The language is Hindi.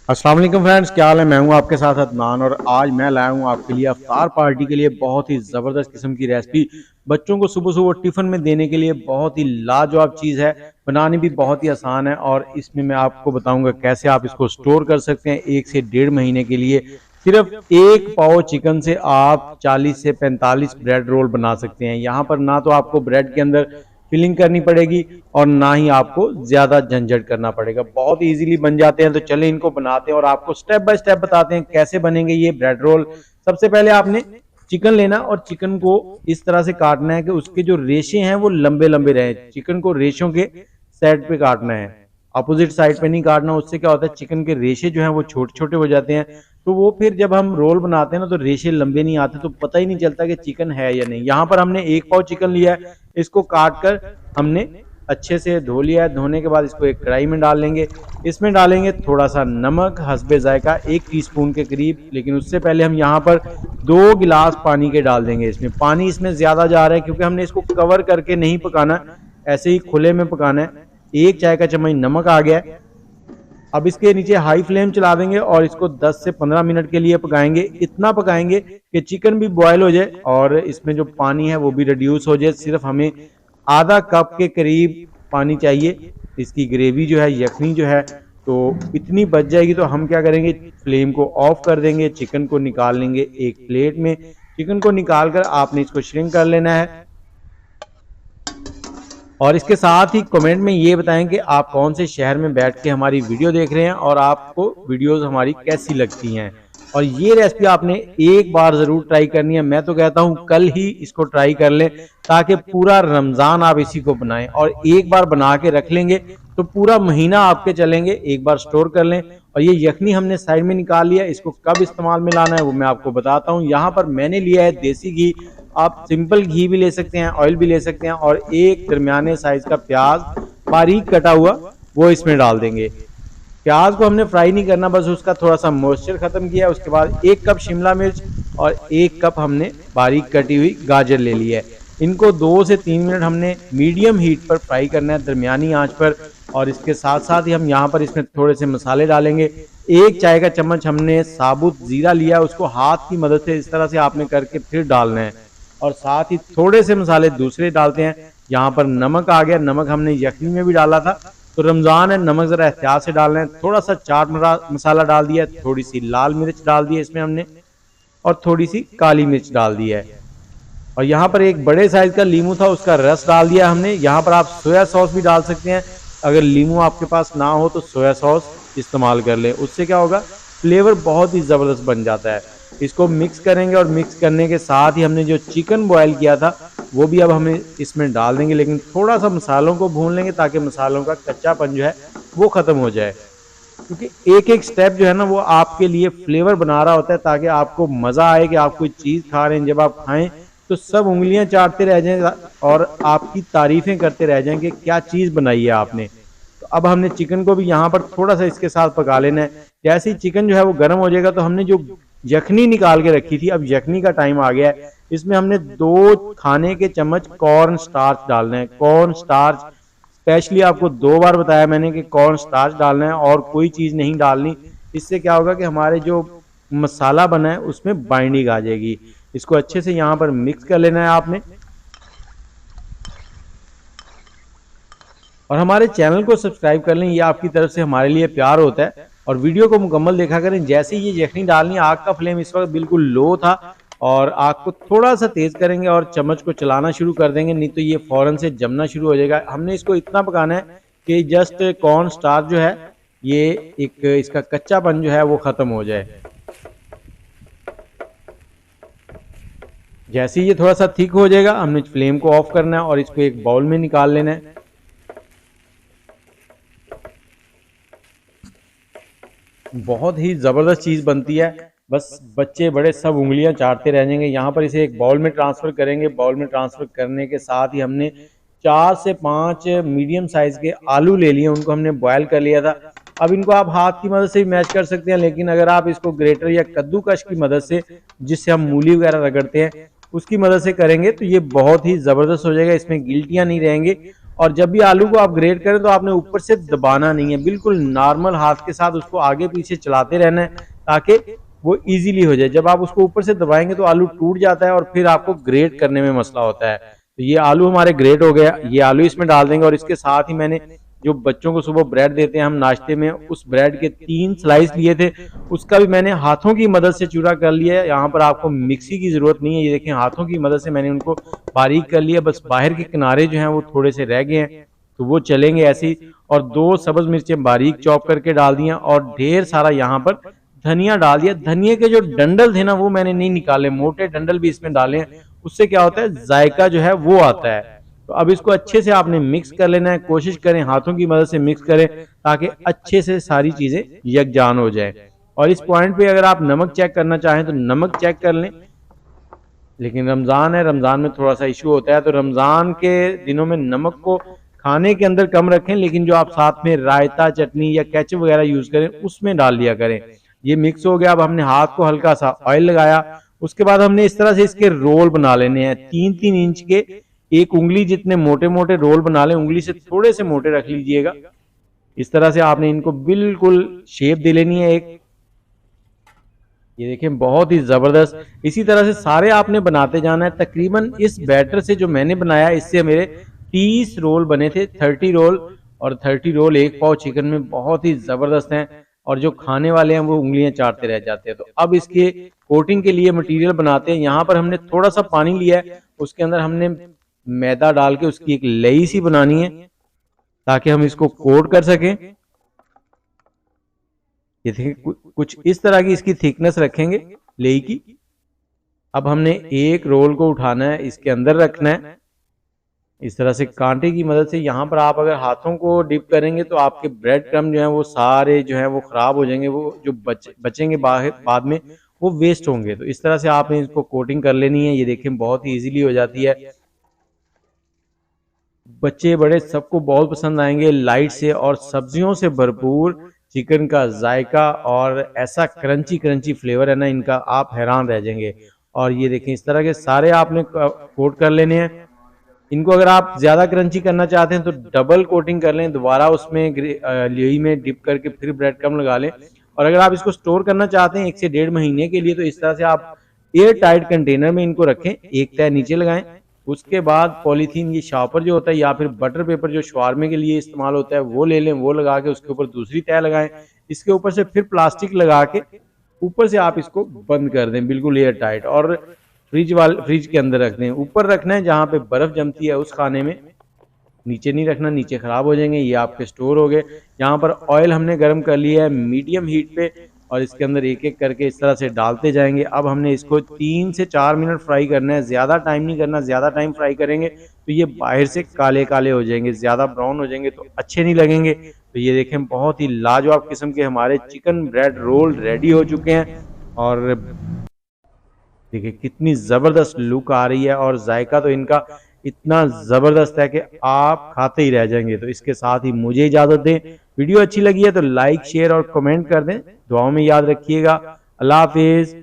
अस्सलाम वालेकुम फ्रेंड्स, क्या हाल है। मैं हूं आपके साथ अदनान और आज मैं लाया हूं आपके लिए अफ्तार पार्टी के लिए बहुत ही ज़बरदस्त किस्म की रेसिपी। बच्चों को सुबह सुबह टिफ़िन में देने के लिए बहुत ही लाजवाब चीज़ है। बनानी भी बहुत ही आसान है और इसमें मैं आपको बताऊंगा कैसे आप इसको स्टोर कर सकते हैं 1 से 1.5 महीने के लिए। सिर्फ एक पाव चिकन से आप 40 से 45 ब्रेड रोल बना सकते हैं। यहाँ पर ना तो आपको ब्रेड के अंदर फिलिंग करनी पड़ेगी और ना ही आपको ज्यादा झंझट करना पड़ेगा, बहुत इजीली बन जाते हैं। तो चलें इनको बनाते हैं और आपको स्टेप बाय स्टेप बताते हैं कैसे बनेंगे ये ब्रेड रोल। सबसे पहले आपने चिकन लेना और चिकन को इस तरह से काटना है कि उसके जो रेशे हैं वो लंबे लंबे रहे। चिकन को रेशों के साइड पे काटना है, अपोजिट साइड पे नहीं काटना। उससे क्या होता है, चिकन के रेशे जो हैं वो छोटे छोटे हो जाते हैं। तो वो फिर जब हम रोल बनाते हैं ना तो रेशे लंबे नहीं आते, तो पता ही नहीं चलता कि चिकन है या नहीं। यहाँ पर हमने 1 पाव चिकन लिया है, इसको काट कर हमने अच्छे से धो लिया है। धोने के बाद इसको एक कढ़ाई में डाल लेंगे। इसमें डालेंगे थोड़ा सा नमक हस्बे जायका, 1 टीस्पून के करीब। लेकिन उससे पहले हम यहाँ पर 2 गिलास पानी के डाल देंगे। इसमें पानी इसमें ज़्यादा जा रहा है क्योंकि हमने इसको कवर करके नहीं पकाना, ऐसे ही खुले में पकाना है। 1 चाय का चम्मच नमक आ गया है। अब इसके नीचे हाई फ्लेम चला देंगे और इसको 10 से 15 मिनट के लिए पकाएंगे। इतना पकाएंगे कि चिकन भी बॉयल हो जाए और इसमें जो पानी है वो भी रिड्यूस हो जाए। सिर्फ हमें आधा कप के करीब पानी चाहिए। इसकी ग्रेवी जो है, यखनी जो है, तो इतनी बच जाएगी। तो हम क्या करेंगे, फ्लेम को ऑफ कर देंगे, चिकन को निकाल लेंगे एक प्लेट में। चिकन को निकाल कर आपने इसको श्रिंक कर लेना है और इसके साथ ही कमेंट में ये बताएं कि आप कौन से शहर में बैठ के हमारी वीडियो देख रहे हैं और आपको वीडियोस हमारी कैसी लगती हैं। और ये रेसिपी आपने एक बार ज़रूर ट्राई करनी है। मैं तो कहता हूँ कल ही इसको ट्राई कर लें ताकि पूरा रमज़ान आप इसी को बनाएं। और एक बार बना के रख लेंगे तो पूरा महीना आपके चलेंगे। एक बार स्टोर कर लें। और ये यखनी हमने साइड में निकाल लिया, इसको कब इस्तेमाल में लाना है वो मैं आपको बताता हूँ। यहाँ पर मैंने लिया है देसी घी, आप सिंपल घी भी ले सकते हैं, ऑयल भी ले सकते हैं। और एक दरमियाने साइज का प्याज बारीक कटा हुआ वो इसमें डाल देंगे। प्याज को हमने फ्राई नहीं करना, बस उसका थोड़ा सा मॉइस्चर खत्म किया। उसके बाद 1 कप शिमला मिर्च और 1 कप हमने बारीक कटी हुई गाजर ले ली है। इनको 2 से 3 मिनट हमने मीडियम हीट पर फ्राई करना है, दरमियानी आंच पर। और इसके साथ साथ ही हम यहाँ पर इसमें थोड़े से मसाले डालेंगे। 1 चाय का चम्मच हमने साबुत जीरा लिया, उसको हाथ की मदद से इस तरह से आपने करके फिर डालना है। और साथ ही थोड़े से मसाले दूसरे डालते हैं। यहाँ पर नमक आ गया, नमक हमने यखनी में भी डाला था। तो रमज़ान है, नमक ज़रा एहतियात से डालना है। थोड़ा सा चाट मसाला डाल दिया, थोड़ी सी लाल मिर्च डाल दी है इसमें हमने, और थोड़ी सी काली मिर्च डाल दी है। और यहाँ पर एक बड़े साइज का लीमू था, उसका रस डाल दिया हमने। यहाँ पर आप सोया सॉस भी डाल सकते हैं, अगर लीमू आपके पास ना हो तो सोया सॉस इस्तेमाल कर लें। उससे क्या होगा, फ्लेवर बहुत ही ज़बरदस्त बन जाता है। इसको मिक्स करेंगे और मिक्स करने के साथ ही हमने जो चिकन बॉयल किया था वो भी अब हमें इसमें डाल देंगे। लेकिन थोड़ा सा मसालों को भून लेंगे ताकि मसालों का कच्चापन जो है वो ख़त्म हो जाए। क्योंकि एक एक स्टेप जो है ना वो आपके लिए फ्लेवर बना रहा होता है ताकि आपको मज़ा आए कि आप कोई चीज़ खा रहे हैं। जब आप खाएं तो सब उंगलियां चाटते रह जाएं और आपकी तारीफ़ें करते रह जाएं कि क्या चीज़ बनाई है आपने। तो अब हमने चिकन को भी यहाँ पर थोड़ा सा इसके साथ पका लेना है। जैसे ही चिकन जो है वो गर्म हो जाएगा तो हमने जो यखनी निकाल के रखी थी, अब यखनी का टाइम आ गया है। इसमें हमने 2 खाने के चम्मच कॉर्न स्टार्च डालना है। कॉर्न स्टार्च स्पेशली आपको 2 बार बताया मैंने कि कॉर्न स्टार्च डालना है और कोई चीज़ नहीं डालनी। इससे क्या होगा कि हमारे जो मसाला बना है उसमें बाइंडिंग आ जाएगी। इसको अच्छे से यहाँ पर मिक्स कर लेना है आपने। और हमारे चैनल को सब्सक्राइब कर लें, ये आपकी तरफ से हमारे लिए प्यार होता है। और वीडियो को मुकम्मल देखा करें। जैसे ही ये यखनी डालनी, आग का फ्लेम इस वक्त बिल्कुल लो था और आग को थोड़ा सा तेज़ करेंगे और चम्मच को चलाना शुरू कर देंगे, नहीं तो ये फ़ौरन से जमना शुरू हो जाएगा। हमने इसको इतना पकाना है कि जस्ट कॉर्न स्टार्च जो है ये एक इसका कच्चापन जो है वो ख़त्म हो जाए। जैसे ही ये थोड़ा सा थिक हो जाएगा हमने फ्लेम को ऑफ करना है और इसको एक बाउल में निकाल लेना है। बहुत ही ज़बरदस्त चीज़ बनती है, बस बच्चे बड़े सब उंगलियां चाटते रह जाएंगे। यहाँ पर इसे एक बाउल में ट्रांसफ़र करेंगे। बाउल में ट्रांसफ़र करने के साथ ही हमने 4 से 5 मीडियम साइज़ के आलू ले लिए, उनको हमने बॉयल कर लिया था। अब इनको आप हाथ की मदद से भी मैश कर सकते हैं, लेकिन अगर आप इसको ग्रेटर या कद्दूकश की मदद से, जिससे हम मूली वगैरह रगड़ते हैं, उसकी मदद से करेंगे तो ये बहुत ही ज़बरदस्त हो जाएगा। इसमें गिल्टियाँ नहीं रहेंगे और जब भी आलू को आप ग्रेट करें तो आपने ऊपर से दबाना नहीं है, बिल्कुल नॉर्मल हाथ के साथ उसको आगे पीछे चलाते रहना है ताकि वो इजीली हो जाए। जब आप उसको ऊपर से दबाएंगे तो आलू टूट जाता है और फिर आपको ग्रेट करने में मसला होता है। तो ये आलू हमारे ग्रेट हो गया, ये आलू इसमें डाल देंगे। और इसके साथ ही मैंने जो बच्चों को सुबह ब्रेड देते हैं हम नाश्ते में, उस ब्रेड के 3 स्लाइस लिए थे, उसका भी मैंने हाथों की मदद से चूरा कर लिया है। यहाँ पर आपको मिक्सी की जरूरत नहीं है, ये देखें हाथों की मदद से मैंने उनको बारीक कर लिया। बस बाहर के किनारे जो हैं वो थोड़े से रह गए हैं तो वो चलेंगे ऐसे ही। और 2 सब्ज मिर्चें बारीक चॉप करके डाल दिया और ढेर सारा यहाँ पर धनिया डाल दिया। धनिया के जो डंडल थे ना वो मैंने नहीं निकाले, मोटे डंडल भी इसमें डाले हैं, उससे क्या होता है जायका जो है वो आता है। तो अब इसको अच्छे से आपने मिक्स कर लेना है, कोशिश करें हाथों की मदद से मिक्स करें ताकि अच्छे से सारी चीजें यकजान हो जाए। और इस पॉइंट पे अगर आप नमक चेक करना चाहें तो नमक चेक कर लें, लेकिन रमजान है, रमजान में थोड़ा सा इशू होता है, तो रमजान के दिनों में नमक को खाने के अंदर कम रखें, लेकिन जो आप साथ में रायता चटनी या केचप वगैरह यूज करें उसमें डाल लिया करें। ये मिक्स हो गया। अब हमने हाथ को हल्का सा ऑयल लगाया, उसके बाद हमने इस तरह से इसके रोल बना लेने हैं 3-3 इंच के, एक उंगली जितने मोटे मोटे रोल बना लें, उंगली से थोड़े से मोटे रख लीजिएगा। इस तरह से आपने इनको बिल्कुल शेप दे लेनी है एक, ये देखें बहुत ही जबरदस्त। इसी तरह से सारे आपने बनाते जाना है। तकरीबन इस बैटर से जो मैंने बनाया इससे मेरे 30 रोल बने थे, 30 रोल, और 30 रोल 1 पाव चिकन में बहुत ही जबरदस्त हैं। और जो खाने वाले हैं वो उंगलियां चाटते रह जाते हैं। तो अब इसके कोटिंग के लिए मटेरियल बनाते हैं। यहाँ पर हमने थोड़ा सा पानी लिया है, उसके अंदर हमने मैदा डाल के उसकी एक लेई सी बनानी है ताकि हम इसको कोट कर सकें। ये देखिए कुछ इस तरह की इसकी थिकनेस रखेंगे लेई की। अब हमने एक रोल को उठाना है, इसके अंदर रखना है इस तरह से कांटे की मदद से। यहाँ पर आप अगर हाथों को डिप करेंगे तो आपके ब्रेड क्रम जो है वो सारे जो है वो खराब हो जाएंगे, वो जो बचेंगे बाद में वो वेस्ट होंगे। तो इस तरह से आपने इसको कोटिंग कर लेनी है। ये देखें बहुत ही इजीली हो जाती है, बच्चे बड़े सबको बहुत पसंद आएंगे। लाइट से और सब्जियों से भरपूर चिकन का जायका और ऐसा क्रंची क्रंची फ्लेवर है ना इनका, आप हैरान रह जाएंगे। और ये देखें इस तरह के सारे आपने कोट कर लेने हैं। इनको अगर आप ज्यादा क्रंची करना चाहते हैं तो डबल कोटिंग कर लें, दोबारा उसमें लोई में डिप करके फिर ब्रेड क्रम्ब लगा लें। और अगर आप इसको स्टोर करना चाहते हैं 1 से 1.5 महीने के लिए तो इस तरह से आप एयर टाइट कंटेनर में इनको रखें, एक तह नीचे लगाएं, उसके बाद पॉलीथीन ये शॉपर जो होता है या फिर बटर पेपर जो शवारमे के लिए इस्तेमाल होता है वो ले लें, वो लगा के उसके ऊपर दूसरी तह लगाएं, इसके ऊपर से फिर प्लास्टिक लगा के ऊपर से आप इसको बंद कर दें बिल्कुल एयर टाइट। और फ्रिज के अंदर रख दें। ऊपर रखना है जहाँ पे बर्फ जमती है उस खाने में, नीचे नहीं रखना, नीचे खराब हो जाएंगे। ये आपके स्टोर हो गए। यहाँ पर ऑयल हमने गर्म कर लिया है मीडियम हीट पे और इसके अंदर एक एक करके इस तरह से डालते जाएंगे। अब हमने इसको 3 से 4 मिनट फ्राई करना है, ज्यादा टाइम नहीं करना। ज्यादा टाइम फ्राई करेंगे तो ये बाहर से काले काले हो जाएंगे, ज्यादा ब्राउन हो जाएंगे तो अच्छे नहीं लगेंगे। तो ये देखें बहुत ही लाजवाब किस्म के हमारे चिकन ब्रेड रोल रेडी हो चुके हैं। और देखिए कितनी जबरदस्त लुक आ रही है और जायका तो इनका इतना जबरदस्त है कि आप खाते ही रह जाएंगे। तो इसके साथ ही मुझे इजाजत दें। वीडियो अच्छी लगी है तो लाइक शेयर और कमेंट कर दें। दुआओं में याद रखिएगा। अल्लाह हाफिज।